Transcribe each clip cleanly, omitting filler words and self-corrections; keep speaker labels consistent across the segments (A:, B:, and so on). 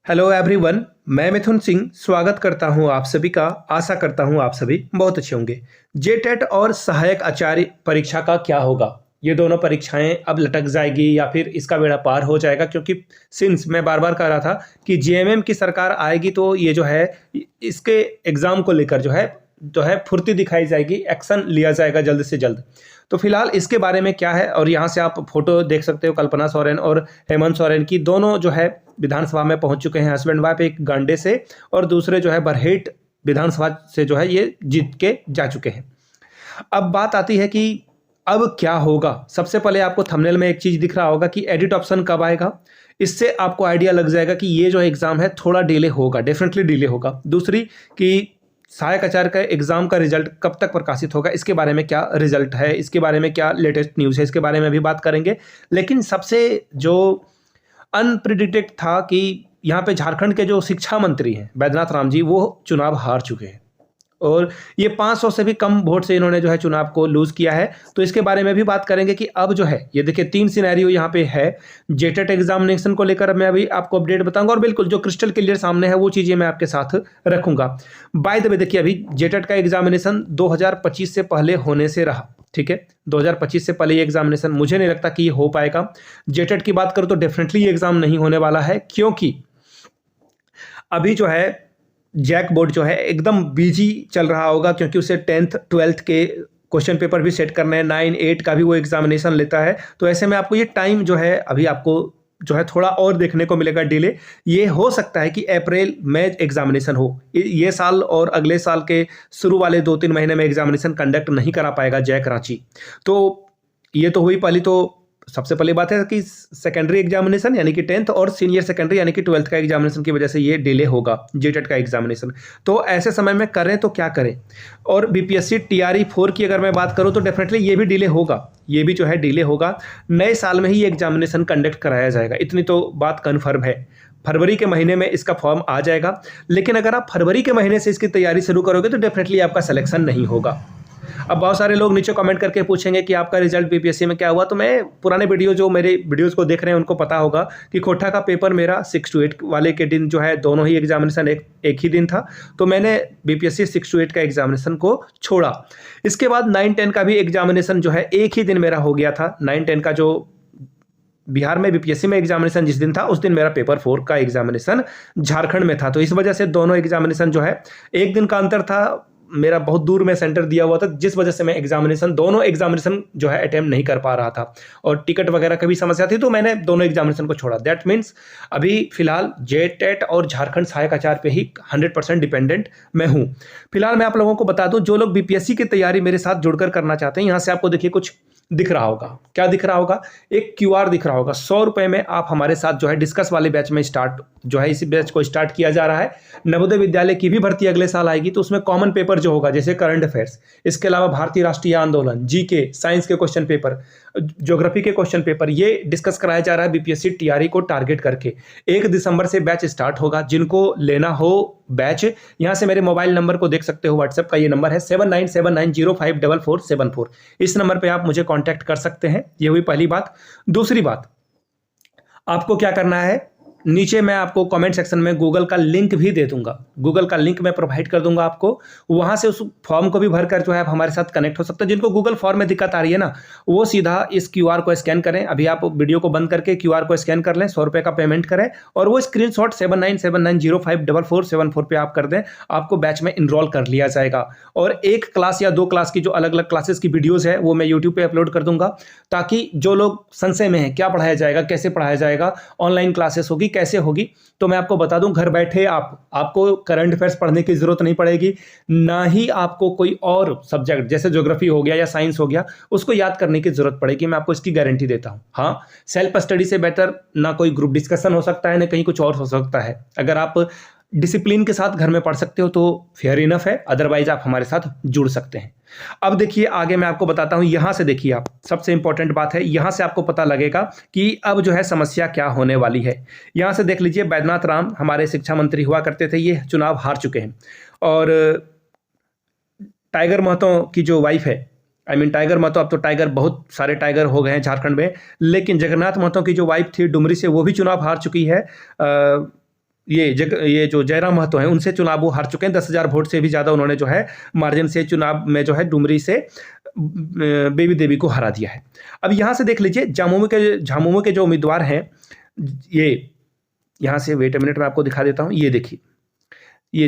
A: Hello everyone. मैं मिथुन सिंह स्वागत करता हूं आप सभी का। आशा करता हूं आप सभी बहुत अच्छे होंगे। जेटेट और सहायक आचार्य परीक्षा का क्या होगा? ये दोनों परीक्षाएं अब लटक जाएगी या फिर इसका बेड़ा पार हो जाएगा? क्योंकि सिंस मैं बार बार कह रहा था कि जेएमएम की सरकार आएगी तो ये जो है इसके एग्जाम को लेकर जो है फुर्ती दिखाई जाएगी, एक्शन लिया जाएगा जल्द से जल्द। तो फिलहाल इसके बारे में क्या है, और यहाँ से आप फोटो देख सकते हो, कल्पना सोरेन और हेमंत सोरेन की दोनों जो है विधानसभा में पहुंच चुके हैं। हस्बैंड वाइफ, एक गांडे से और दूसरे जो है बरहेट विधानसभा से जो है ये जीत के जा चुके हैं। अब बात आती है कि अब क्या होगा। सबसे पहले आपको थंबनेल में एक चीज दिख रहा होगा कि एडिट ऑप्शन कब आएगा। इससे आपको आइडिया लग जाएगा कि ये जो एग्जाम है थोड़ा डिले होगा, डेफिनेटली डिले होगा। दूसरी कि सहायक आचार्य का एग्जाम का रिजल्ट कब तक प्रकाशित होगा, इसके बारे में क्या रिजल्ट है, इसके बारे में क्या लेटेस्ट न्यूज़ है, इसके बारे में भी बात करेंगे। लेकिन सबसे जो अनप्रिडिक्टेड था कि यहाँ पे झारखंड के जो शिक्षा मंत्री हैं बैद्यनाथ राम जी, वो चुनाव हार चुके हैं और ये 500 से भी कम वोट से इन्होंने जो है चुनाव को लूज किया है। तो इसके बारे में भी बात करेंगे कि अब जो है ये देखिए 3 सिनेरियो यहाँ पे है। जेटेट एग्जामिनेशन को लेकर मैं अभी आपको अपडेट बताऊंगा और बिल्कुल जो क्रिस्टल क्लियर सामने है वो चीजें मैं आपके साथ रखूंगा। बाय द वे देखिए, अभी जेटेट का एग्जामिनेशन 2025 से पहले होने से रहा, ठीक है। 2025 से पहले ये एग्जामिनेशन मुझे नहीं लगता कि ये हो पाएगा। जेटेट की बात करूं तो डेफिनेटली ये एग्जाम नहीं होने वाला है, क्योंकि अभी जो है जैक बोर्ड जो है एकदम बिजी चल रहा होगा, क्योंकि उसे 10th 12th के क्वेश्चन पेपर भी सेट करने हैं, 9 8 का भी वो एग्जामिनेशन लेता है। तो ऐसे में आपको ये टाइम जो है अभी आपको जो है थोड़ा और देखने को मिलेगा डिले। ये हो सकता है कि अप्रैल में एग्जामिनेशन हो, ये साल और अगले साल के शुरू वाले 2-3 महीने में एग्जामिनेशन कंडक्ट नहीं करा पाएगा जैक रांची। तो ये तो हुई पहली। तो सबसे पहली बात है कि सेकेंडरी एग्जामिनेशन यानी कि 10th और सीनियर सेकेंडरी यानी कि 12th का एग्जामिनेशन की वजह से ये डिले होगा जेटेट का एग्जामिनेशन। तो ऐसे समय में करें तो क्या करें। और बीपीएससी टीआरई 4 की अगर मैं बात करूं तो डेफिनेटली ये भी डिले होगा, ये भी जो है डिले होगा। नए साल में ही एग्जामिनेशन कंडक्ट कराया जाएगा, इतनी तो बात कन्फर्म है। फरवरी के महीने में इसका फॉर्म आ जाएगा, लेकिन अगर आप फरवरी के महीने से इसकी तैयारी शुरू करोगे तो डेफिनेटली आपका सिलेक्शन नहीं होगा। अब बहुत सारे लोग नीचे कमेंट करके पूछेंगे कि आपका रिजल्ट बीपीएससी में क्या हुआ। तो मैं पुराने वीडियो जो मेरे वीडियोस को देख रहे हैं उनको पता होगा कि कोठा का पेपर मेरा 6 to 8 वाले के दिन जो है दोनों ही एग्जामिनेशन एक ही दिन था। तो मैंने बीपीएससी 6 to 8 का एग्जामिनेशन को छोड़ा। इसके बाद 9-10 का भी एग्जामिनेशन जो है एक ही दिन मेरा हो गया था। 9-10 का जो बिहार में बीपीएससी में एग्जामिनेशन जिस दिन था उस दिन मेरा पेपर 4 का एग्जामिनेशन झारखंड में था। तो इस वजह से दोनों एग्जामिनेशन जो है एक दिन का अंतर था, मेरा बहुत दूर में सेंटर दिया हुआ था, जिस वजह से मैं दोनों एग्जामिनेशन जो है अटेम्प्ट नहीं कर पा रहा था और टिकट वगैरह की भी समस्या थी। तो मैंने दोनों एग्जामिनेशन को छोड़ा। दैट मीन्स अभी फिलहाल जेटेट और झारखंड सहायक आचार्य पे ही 100% डिपेंडेंट मैं हूं। फिलहाल मैं आप लोगों को बता दूं, जो लोग बीपीएससी की तैयारी मेरे साथ जुड़कर करना चाहते हैं, यहां से आपको देखिए कुछ दिख रहा होगा। क्या दिख रहा होगा? एक क्यूआर दिख रहा होगा। 100 रुपए में आप हमारे साथ जो है डिस्कस वाले बैच में इसी बैच को स्टार्ट किया जा रहा है। नवोदय विद्यालय की भी भर्ती अगले साल आएगी, तो उसमें कॉमन पेपर जो होगा जैसे करंट अफेयर्स, इसके अलावा भारतीय राष्ट्रीय आंदोलन, जीके, साइंस के क्वेश्चन पेपर, ज्योग्राफी के क्वेश्चन पेपर, ये डिस्कस कराया जा रहा है बीपीएससी टीआरई को टारगेट करके। 1 दिसंबर से बैच स्टार्ट होगा। जिनको लेना हो बैच, यहां से मेरे मोबाइल नंबर को देख सकते हो। व्हाट्सएप का ये नंबर है 7979054474। इस नंबर पे आप मुझे कांटेक्ट कर सकते हैं। ये हुई पहली बात। दूसरी बात, आपको क्या करना है, नीचे मैं आपको कमेंट सेक्शन में गूगल का लिंक भी दे दूंगा। गूगल का लिंक मैं प्रोवाइड कर दूंगा आपको। वहां से उस फॉर्म को भी भरकर जो है आप हमारे साथ कनेक्ट हो सकते हैं। जिनको गूगल फॉर्म में दिक्कत आ रही है ना, वो सीधा इस क्यूआर को स्कैन करें। अभी आप वीडियो को बंद करके क्यूआर को स्कैन कर लें, 100 रुपए का पेमेंट करें और वो स्क्रीनशॉट 7979054474 पे आप कर दें। आपको बैच में इनरोल कर लिया जाएगा। और 1 क्लास या 2 क्लास की जो अलग अलग क्लासेस की वीडियोज है वो मैं यूट्यूब पे अपलोड कर दूंगा, ताकि जो लोग संशय में है क्या पढ़ाया जाएगा, कैसे पढ़ाया जाएगा, ऑनलाइन क्लासेस होगी, कैसे होगी, तो मैं आपको बता दूं, घर बैठे आपको करंट अफेयर्स पढ़ने की जरूरत नहीं पड़ेगी। ना ही आपको कोई और सब्जेक्ट जैसे ज्योग्राफी हो गया या साइंस हो गया उसको याद करने की जरूरत पड़ेगी। मैं आपको इसकी गारंटी देता हूं। हाँ, सेल्फ स्टडी से बेटर ना कोई ग्रुप डिस्कशन हो सकता है, ना कहीं कुछ और हो सकता है। अगर आप डिसिप्लिन के साथ घर में पढ़ सकते हो तो फेयर इनफ है, अदरवाइज आप हमारे साथ जुड़ सकते हैं। अब देखिए आगे मैं आपको बताता हूं। यहां से देखिए, आप सबसे इंपॉर्टेंट बात है, यहां से आपको पता लगेगा कि अब जो है समस्या क्या होने वाली है। यहां से देख लीजिए, बैद्यनाथ राम हमारे शिक्षा मंत्री हुआ करते थे, ये चुनाव हार चुके हैं। और टाइगर महतो की जो वाइफ है, टाइगर महतो, अब तो टाइगर बहुत सारे टाइगर हो गए हैं झारखंड में, लेकिन जगन्नाथ महतो की जो वाइफ थी डुमरी से, वो भी चुनाव हार चुकी है। ये जो जयराम महतो हैं उनसे चुनाव वो हार चुके हैं। 10,000 वोट से भी ज़्यादा उन्होंने जो है मार्जिन से चुनाव में जो है डुमरी से बेबी देवी को हरा दिया है। अब यहाँ से देख लीजिए झामुमो के जो उम्मीदवार हैं, ये यहाँ से वेट अ मिनट में आपको दिखा देता हूँ। ये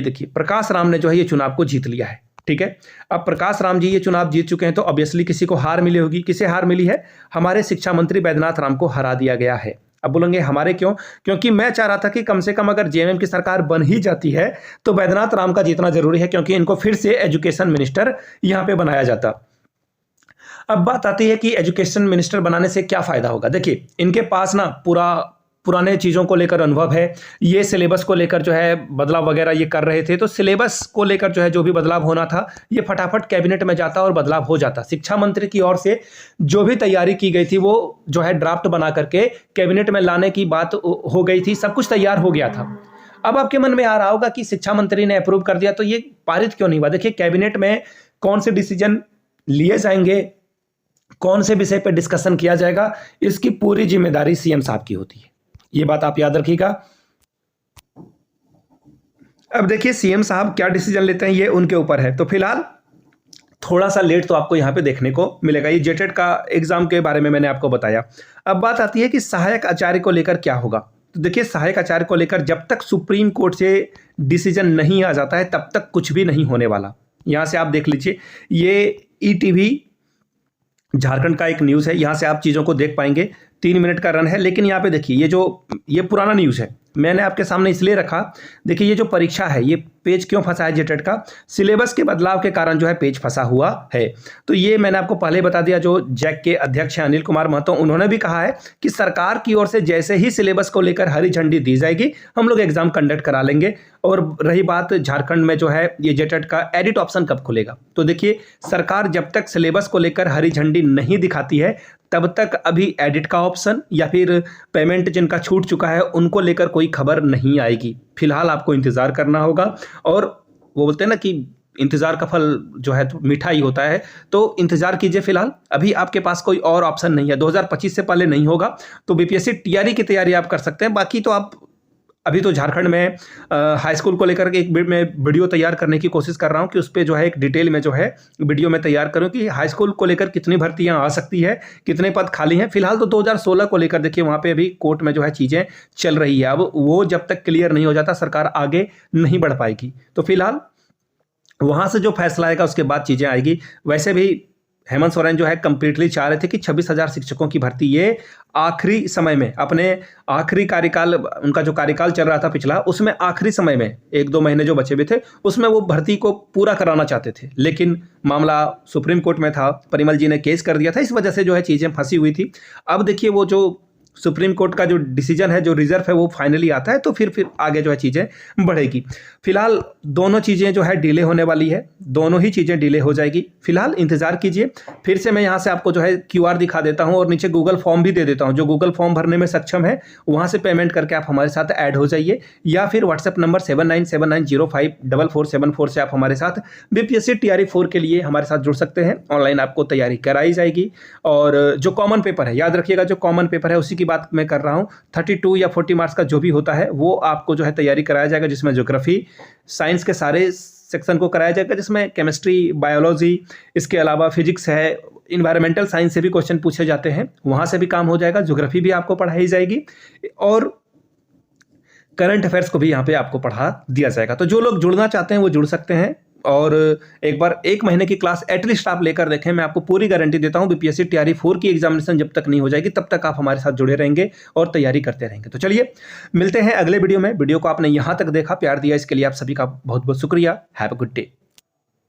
A: देखिए प्रकाश राम ने जो है ये चुनाव को जीत लिया है। ठीक है, अब प्रकाश राम जी ये चुनाव जीत चुके हैं तो ऑब्वियसली किसी को हार मिली होगी। किसे हार मिली है? हमारे शिक्षा मंत्री बैद्यनाथ राम को हरा दिया गया है। अब बोलेंगे हमारे क्यों? क्योंकि मैं चाह रहा था कि कम से कम अगर जेएमएम की सरकार बन ही जाती है तो बैद्यनाथ राम का जीतना जरूरी है, क्योंकि इनको फिर से एजुकेशन मिनिस्टर यहाँ पे बनाया जाता। अब बात आती है कि एजुकेशन मिनिस्टर बनाने से क्या फायदा होगा। देखिए इनके पास ना पुराने चीज़ों को लेकर अनुभव है। ये सिलेबस को लेकर जो है बदलाव वगैरह ये कर रहे थे, तो सिलेबस को लेकर जो है जो भी बदलाव होना था ये फटाफट कैबिनेट में जाता और बदलाव हो जाता। शिक्षा मंत्री की ओर से जो भी तैयारी की गई थी वो जो है ड्राफ्ट बना करके कैबिनेट में लाने की बात हो गई थी, सब कुछ तैयार हो गया था। अब आपके मन में आ रहा होगा कि शिक्षा मंत्री ने अप्रूव कर दिया तो ये पारित क्यों नहीं हुआ। देखिए कैबिनेट में कौन से डिसीजन लिए जाएंगे, कौन से विषय पर डिस्कशन किया जाएगा, इसकी पूरी जिम्मेदारी सीएम साहब की होती है। ये बात आप याद रखिएगा। अब देखिए सीएम साहब क्या डिसीजन लेते हैं ये उनके ऊपर है। तो फिलहाल थोड़ा सा लेट तो आपको यहाँ पे देखने को मिलेगा। ये जेटेट का एग्जाम के बारे में मैंने आपको बताया। अब बात आती है कि सहायक आचार्य को लेकर क्या होगा। तो देखिए सहायक आचार्य को लेकर जब तक सुप्रीम कोर्ट से डिसीजन नहीं आ जाता है तब तक कुछ भी नहीं होने वाला। यहाँ से आप देख लीजिए, ये ईटीवी झारखंड का एक न्यूज़ है, यहाँ से आप चीज़ों को देख पाएंगे। 3 मिनट का रन है, लेकिन यहाँ पे देखिए ये पुराना न्यूज़ है, मैंने आपके सामने इसलिए रखा। देखिए ये जो परीक्षा है ये पेज क्यों फंसा है जेटेट का, सिलेबस के बदलाव के कारण जो है पेज फंसा हुआ है। तो ये मैंने आपको पहले बता दिया। जो जैक के अध्यक्ष हैं अनिल कुमार महतो, उन्होंने भी कहा है कि सरकार की ओर से जैसे ही सिलेबस को लेकर हरी झंडी दी जाएगी हम लोग एग्जाम कंडक्ट करा लेंगे। और रही बात झारखंड में जो है ये जेटेट का एडिट ऑप्शन कब खुलेगा, तो देखिए सरकार जब तक सिलेबस को लेकर हरी झंडी नहीं दिखाती है तब तक अभी एडिट का ऑप्शन या फिर पेमेंट जिनका छूट चुका है उनको लेकर कोई खबर नहीं आएगी। फिलहाल आपको इंतज़ार करना होगा, और वो बोलते हैं ना कि इंतज़ार का फल जो है तो मीठा ही होता है, तो इंतज़ार कीजिए। फिलहाल अभी आपके पास कोई और ऑप्शन नहीं है, 2025 से पहले नहीं होगा। तो बीपीएससी टीआरई की तैयारी आप कर सकते हैं। बाकी तो आप अभी तो झारखंड में हाई स्कूल को लेकर के एक मैं वीडियो तैयार करने की कोशिश कर रहा हूं कि उस पर जो है एक डिटेल में जो है वीडियो में तैयार करूं कि हाई स्कूल को लेकर कितनी भर्तियां आ सकती है, कितने पद खाली हैं। फिलहाल तो 2016 को लेकर देखिए वहां पे अभी कोर्ट में जो है चीज़ें चल रही है। अब वो जब तक क्लियर नहीं हो जाता सरकार आगे नहीं बढ़ पाएगी। तो फिलहाल वहाँ से जो फैसला आएगा उसके बाद चीज़ें आएगी। वैसे भी हेमंत सोरेन जो है कंप्लीटली चाह रहे थे कि 26,000 शिक्षकों की भर्ती ये आखिरी समय में, अपने आखिरी कार्यकाल, उनका जो कार्यकाल चल रहा था पिछला, उसमें आखिरी समय में 1-2 महीने जो बचे हुए थे उसमें वो भर्ती को पूरा कराना चाहते थे। लेकिन मामला सुप्रीम कोर्ट में था, परिमल जी ने केस कर दिया था, इस वजह से जो है चीज़ें फंसी हुई थी। अब देखिए वो जो सुप्रीम कोर्ट का जो डिसीजन है, जो रिजर्व है, वो फाइनली आता है तो फिर आगे जो है चीज़ें बढ़ेगी। फिलहाल दोनों चीज़ें जो है डिले होने वाली है, दोनों ही चीज़ें डिले हो जाएगी। फिलहाल इंतज़ार कीजिए। फिर से मैं यहाँ से आपको जो है QR दिखा देता हूँ और नीचे गूगल फॉर्म भी दे देता हूँ। जो गूगल फॉर्म भरने में सक्षम है वहाँ से पेमेंट करके आप हमारे साथ ऐड हो जाइए, या फिर व्हाट्सएप नंबर 7979054474 से आप हमारे साथ BPSC TRE 4 के लिए हमारे साथ जुड़ सकते हैं। ऑनलाइन आपको तैयारी कराई जाएगी। और जो कॉमन पेपर है, याद रखिएगा, जो कॉमन पेपर है उसी की बात मैं कर रहा हूँ। 32 या 40 मार्क्स का जो भी होता है वो आपको जो है तैयारी कराया जाएगा, जिसमें ज्योग्राफी, साइंस के सारे सेक्शन को कराया जाएगा, जिसमें केमिस्ट्री, बायोलॉजी, इसके अलावा फिजिक्स है, इन्वायरमेंटल साइंस से भी क्वेश्चन पूछे जाते हैं, वहाँ से भी काम हो जाएगा। ज्योग्राफी भी आपको पढ़ाई जाएगी और करंट अफेयर्स को भी यहाँ पे आपको पढ़ा दिया जाएगा। तो जो लोग जुड़ना चाहते हैं वो जुड़ सकते हैं। और एक बार 1 महीने की क्लास एटलीस्ट आप लेकर देखें, मैं आपको पूरी गारंटी देता हूं BPSC TRE 4 की एग्जामिनेशन जब तक नहीं हो जाएगी तब तक आप हमारे साथ जुड़े रहेंगे और तैयारी करते रहेंगे। तो चलिए मिलते हैं अगले वीडियो में। वीडियो को आपने यहां तक देखा, प्यार दिया, इसके लिए आप सभी का बहुत बहुत शुक्रिया। Have a good day.